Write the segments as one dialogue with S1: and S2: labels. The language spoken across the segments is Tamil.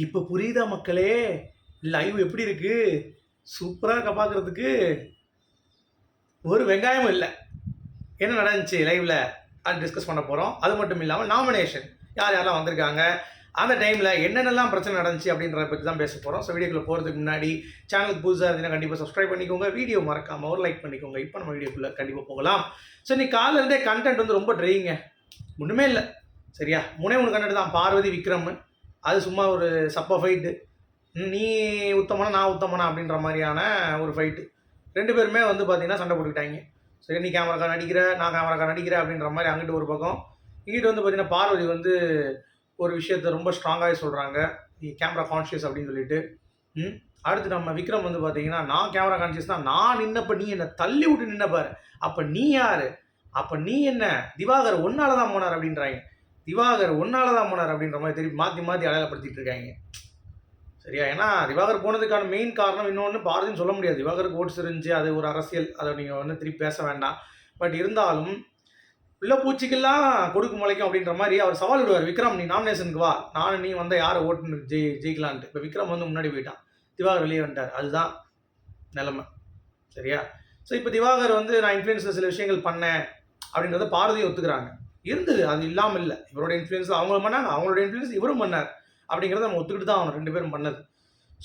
S1: இப்போ புரியுதா மக்களே? லைவ் எப்படி இருக்கு? சூப்பரா இருக்கா பார்க்கறதுக்கு. ஒரு வெங்காயமும் இல்ல. என்ன நடந்துச்சு லைவ்ல? அது டிஸ்கஸ் பண்ண போறோம். அது மட்டும் இல்லாம நாமினேஷன் யார் யாரெல்லாம் வந்திருக்காங்க, அந்த டைம்ல என்னென்னலாம் பிரச்சனை நடந்துச்சு அப்படின்றத பத்தி தான் பேச போறோம். ஸோ வீடியோக்குள்ள போறதுக்கு முன்னாடி சேனலுக்கு புதுசா இருந்தீங்கன்னா கண்டிப்பா சப்ஸ்கிரைப் பண்ணிக்கோங்க. வீடியோ மறக்காம ஒரு லைக் பண்ணிக்கோங்க. இப்போ நம்ம வீடியோக்குள்ள கண்டிப்பா போகலாம். ஸோ இன்னைக்கு காலையில இருந்தே கண்டென்ட் வந்து ரொம்ப ட்ரைங்க. ஒண்ணுமே இல்ல. சரியா? 3 கண்டென்ட் தான். பார்வதி, விக்ரம். அது சும்மா ஒரு சப்ப ஃபைட்டு. நீ உத்தமனா நான் உத்தமனா அப்படின்ற மாதிரியான ஒரு ஃபைட்டு. 2 பேருமே வந்து பார்த்தீங்கன்னா சண்டை போட்டுக்கிட்டாங்க. சரி நீ கேமராக்கார நடிக்கிற, நான் கேமராக்கார நடிக்கிறேன் அப்படின்ற மாதிரி அங்கிட்டு ஒரு பக்கம். இங்கிட்டு வந்து பார்த்தீங்கன்னா பார்வதி வந்து ஒரு விஷயத்த ரொம்ப ஸ்ட்ராங்காகவே சொல்கிறாங்க. நீ கேமரா கான்ஷியஸ் அப்படின்னு சொல்லிட்டு. அடுத்து நம்ம விக்ரம் வந்து பார்த்தீங்கன்னா நான் கேமரா கான்ஷியஸ் தான், நான் நின்னப்ப நீ என்ன தள்ளி விட்டு நின்ன பாரு, அப்போ நீ யாரு, அப்போ நீ என்ன, திவாகர் ஒன்னால தான் போனார் அப்படின்றாங்க. திவாகர் ஒன்னால தான் போனார் அப்படின்ற மாதிரி திருப்பி மாற்றி மாற்றி அடையாளப்படுத்திட்டு இருக்காங்க. சரியா? ஏன்னா திவாகர் போனதுக்கான மெயின் காரணம் இன்னொன்று பார்வதின்னு சொல்ல முடியாது. திவாகருக்கு ஓட்ஸ் இருந்துச்சு, அது ஒரு அரசியல், அதை நீங்கள் வந்து திருப்பி பேச வேண்டாம். பட் இருந்தாலும் உள்ள பூச்சிக்கெல்லாம் கொடுக்கு முளைக்கும் அப்படின்ற மாதிரி அவர் சவால் விடுவார். விக்ரம் நீ நாமினேஷனுக்கு வா, நானும் நீ வந்தால் யாரை ஓட்டுன்னு ஜெயிக்கலான்ட்டு. இப்போ விக்ரம் வந்து முன்னாடி போயிட்டான், திவாகர் வெளியே வந்துட்டார். அதுதான் நிலைமை. சரியா? ஸோ இப்போ திவாகர் வந்து நான் இன்ஃப்ளூயன்ஸில் சில விஷயங்கள் பண்ணேன் அப்படின்றத பார்வதியை ஒத்துக்கிறாங்க. இருந்தது, அது இல்லாமல் இல்லை. இவரோட இன்ஃப்ளூயன்ஸ் அவங்களும் பண்ணாங்க, அவங்களோட இன்ஃப்ளூயன்ஸ் இவரும் பண்ணார் அப்படிங்கிறத நம்ம ஒத்துக்கிட்டு தான் அவன் 2 பேரும் பண்ணது.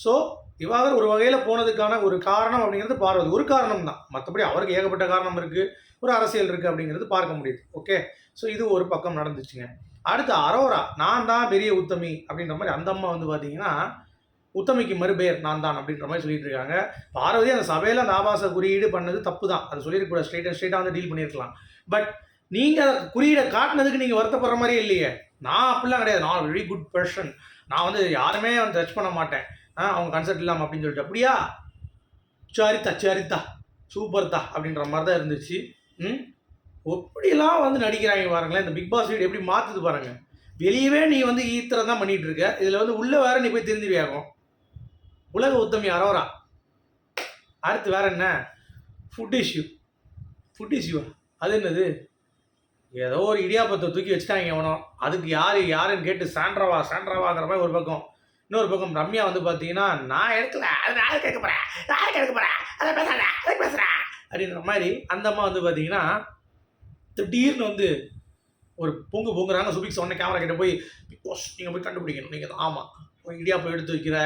S1: ஸோ திவாகர் ஒரு வகையில் போனதுக்கான ஒரு காரணம் அப்படிங்கிறது பார்வதி ஒரு காரணம் தான். மற்றபடி அவருக்கு ஏகப்பட்ட காரணம் இருக்குது, ஒரு அரசியல் இருக்குது அப்படிங்கிறது பார்க்க முடியுது. ஓகே, ஸோ இது ஒரு பக்கம் நடந்துச்சுங்க. அடுத்து அரோரா, நான் தான் பெரிய உத்தமி அப்படின்ற மாதிரி அந்த அம்மா வந்து பார்த்தீங்கன்னா உத்தமிக்கு மறுபெயர் நான் தான் அப்படின்ற மாதிரி சொல்லிட்டு இருக்காங்க. பார்வதி அந்த சபையில் அந்த ஆபாச குறியீடு பண்ணது தப்பு தான், அது சொல்லியிருக்கூடாது. ஸ்ட்ரெயிட்டாக வந்து டீல் பண்ணியிருக்கலாம். பட் நீங்கள் குறியீடை காட்டினதுக்கு நீங்கள் வருத்தப்படுற மாதிரியே இல்லையே. நான் அப்படிலாம் கிடையாது, நான் வெரி குட் பர்சன், நான் வந்து யாருமே வந்து டச் பண்ண மாட்டேன், அவங்க கன்சர்ட் இல்லாமல் அப்படின்னு சொல்லிட்டு. அப்படியா? சரித்தா சரித்தா சூப்பர் தா அப்படின்ற மாதிரி தான் இருந்துச்சு. எப்படிலாம் வந்து நடிக்கிறாங்க பாருங்களேன். இந்த பிக் பாஸ் வீடு எப்படி மாற்றுது பாருங்க. வெளியவே நீ வந்து ஈத்திரம் தான் பண்ணிட்டு இருக்க, இதில் வந்து உள்ள வேற நீ போய் திருந்திவியாகும். உலக உத்தமி அரோரா. அடுத்து வேற என்ன? Food issue. அது என்னது? ஏதோ ஒரு இடியாப்பத்தை தூக்கி வச்சுட்டாங்க எவனோ, அதுக்கு யாருன்னு கேட்டு சாண்ட்ராவாங்கிற மாதிரி ஒரு பக்கம். இன்னொரு பக்கம் ரம்யா வந்து பார்த்தீங்கன்னா நான் எடுக்கல, அதை நான் கேட்க போகிறேன் அதை பேசுகிறேன் அப்படின்ற மாதிரி அந்த அம்மா வந்து பார்த்தீங்கன்னா திடீர்னு வந்து ஒரு பொங்குறாங்க. சுபிக்ஸ் உடனே கேமரா கிட்ட போய் பிக் பாஸ் நீங்கள் போய் கண்டுபிடிக்கணும், நீங்கள் தான் ஆமாம் இடியாப்பம் எடுத்து வைக்கிற,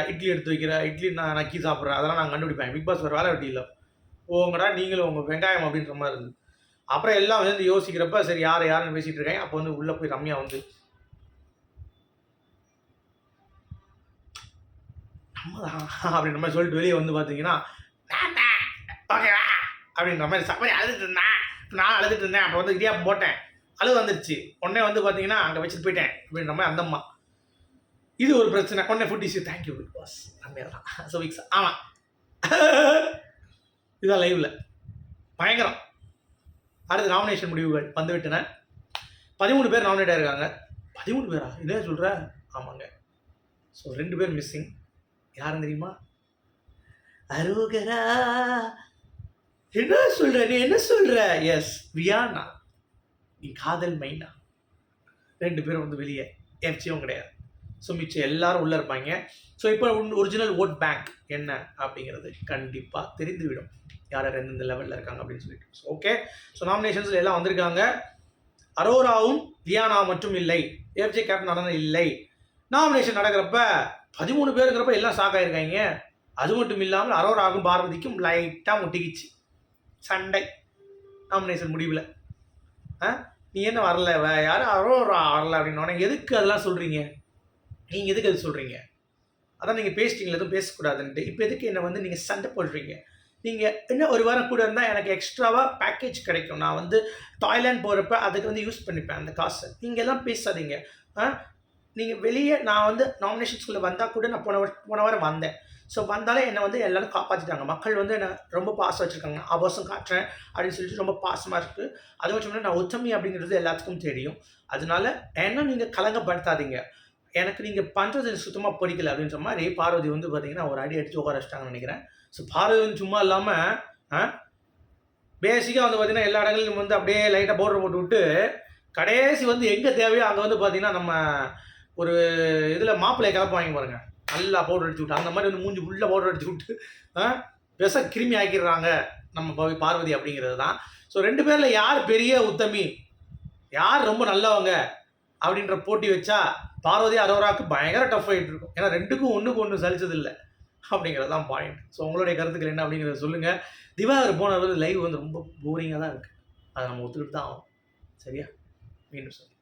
S1: இட்லி நான் நக்கி சாப்பிட்றேன், அதெல்லாம் நான் கண்டுபிடிப்பேன், பிக் பாஸ் வேறு வேலை வெட்டி இல்லை, போங்கடா நீங்களும் உங்கள் வெங்காயம் அப்படின்ற மாதிரி இருக்குது. அப்புறம் எல்லாம் வந்து யோசிக்கிறப்ப சரி யாருன்னு பேசிகிட்டு இருக்காங்க. அப்போ வந்து உள்ளே போய் ரம்யா வந்து அப்படின்ற மாதிரி சொல்லிட்டு வெளியே வந்து பார்த்தீங்கன்னா ஓகேவா அப்படின்ற மாதிரி சப்பரி நான் அழுதுட்டு இருந்தேன். அப்போ வந்து இடியாப்பம் போட்டேன், அழுது வந்துருச்சு. உடனே வந்து பார்த்தீங்கன்னா அங்கே வச்சுட்டு போயிட்டேன் அப்படின்ற மாதிரி அந்த அம்மா. இது ஒரு பிரச்சனை. உடனே food issue. Thank you big boss, Ramya தான். ஸோ விக்ஸ் ஆமாம் இதுதான் லைவில் பயங்கரம். அடுத்து நாமினேஷன் முடிவுகள் வந்துவிட்டன. 13 பேர் நாமினேட் ஆகிருக்காங்க. 13 பேரா? இதே சொல்கிற? ஆமாங்க. ஸோ 2 பேர் மிஸ்ஸிங். யாரும் தெரியுமா? அரோகரா. என்ன சொல்ற நீ, என்ன சொல்ற? எஸ், வியானா, நீ காதல் மைனா. 2 பேரும் வந்து வெளியே, எஃப்சியும் கிடையாது. ஸோ மிச்சம் எல்லாரும் உள்ளே இருப்பாங்க. ஸோ இப்போ ஒரிஜினல் ஓட் பேங்க் என்ன அப்படிங்கிறது கண்டிப்பாக தெரிந்துவிடும், யார் எந்தெந்த லெவலில் இருக்காங்க அப்படின்னு சொல்லிட்டு. ஸோ ஓகே, ஸோ நாமினேஷன்ஸில் எல்லாம் வந்திருக்காங்க. அரோராவும் வியானா மட்டும் இல்லை, எஃப்ஜே கேப்டன் நடந்தது இல்லை. நாமினேஷன் நடக்கிறப்ப 13 பேருங்கிறப்ப எல்லாம் ஷாக் ஆகிருக்காங்க. அது மட்டும் இல்லாமல் அரோராவுக்கும் பார்வதிக்கும் லைட்டாக முட்டிக்கிச்சு சண்டை நாமினேஷன் முடிவில். நீ என்ன வரல, யாரும் அரோரா வரல அப்படின்னோடனே எதுக்கு அதெல்லாம் சொல்கிறீங்க? நீங்கள் எதுக்கு அது சொல்கிறீங்க? அதான் நீங்கள் பேசிட்டீங்களா, எதுவும் பேசக்கூடாதுன்ட்டு. இப்போ எதுக்கு என்னை வந்து நீங்கள் சண்டை போடுறீங்க? நீங்கள் இன்னும் ஒரு வாரம் கூட இருந்தால் எனக்கு எக்ஸ்ட்ராவாக பேக்கேஜ் கிடைக்கும், நான் வந்து தாய்லாந்து போகிறப்ப அதுக்கு வந்து யூஸ் பண்ணிப்பேன் அந்த காசை. நீங்கள் எல்லாம் பேசாதீங்க. நீங்கள் வெளியே நான் வந்து நாமினேஷன்ஸ்குள்ளே வந்தால் கூட நான் போன வாரம் வந்தேன். ஸோ வந்தாலே என்னை வந்து எல்லோரும் காப்பாற்றிட்டாங்க. மக்கள் வந்து என்னை ரொம்ப பாசம் வச்சுருக்காங்க. ஆபாசம் காட்டுறேன் அப்படின்னு சொல்லிட்டு ரொம்ப பாசமாக இருக்குது. அது மட்டும் நான் உத்தமி அப்படிங்கிறது எல்லாத்துக்கும் தெரியும். அதனால என்ன நீங்கள் கலங்கப்படுத்தாதீங்க, எனக்கு நீங்கள் பண்ணுறது சுத்தமாக பிடிக்கல அப்படின்ற மாதிரி பார்வதி வந்து பார்த்தீங்கன்னா ஒரு அடி அடித்து உட்கார வச்சிட்டாங்கன்னு நினைக்கிறேன். ஸோ பார்வதி வந்து சும்மா இல்லாமல் பேசிக்காக வந்து பார்த்தீங்கன்னா எல்லா இடங்களிலும் வந்து அப்படியே லைட்டாக பவுடர் போட்டு விட்டு கடைசி வந்து எங்கே தேவையோ அங்கே வந்து பார்த்தீங்கன்னா நம்ம ஒரு இதில் மாப்பிள்ளையை கலப்பாங்க பாருங்கள், நல்லா பவுடர் அடிச்சு விட்டு அந்த மாதிரி வந்து மூஞ்சி உள்ள பவுடர் அடிச்சு விட்டு விஷ கிருமி ஆக்கிடுறாங்க நம்ம பார்வதி அப்படிங்கிறது தான். ஸோ 2 பேரில் யார் பெரிய உத்தமி, யார் ரொம்ப நல்லவங்க அப்படின்ற போட்டி வச்சா பார்வதி அரோராவுக்கு பயங்கர டஃப் ஃபைட் இருக்கும். ஏன்னா 2க்கும் ஒன்றுக்கு ஒன்று சலிச்சது இல்லை அப்படிங்கிறது தான் பாயிண்ட். ஸோ உங்களுடைய கருத்துக்கள் என்ன அப்படிங்கிறத சொல்லுங்கள். திவாகர் போன லைவ் வந்து ரொம்ப போரிங்காக தான் இருக்குது. அதை நம்ம ஒத்துக்கிட்டு தான் ஆகும். சரியா? மீண்டும் சொல்லி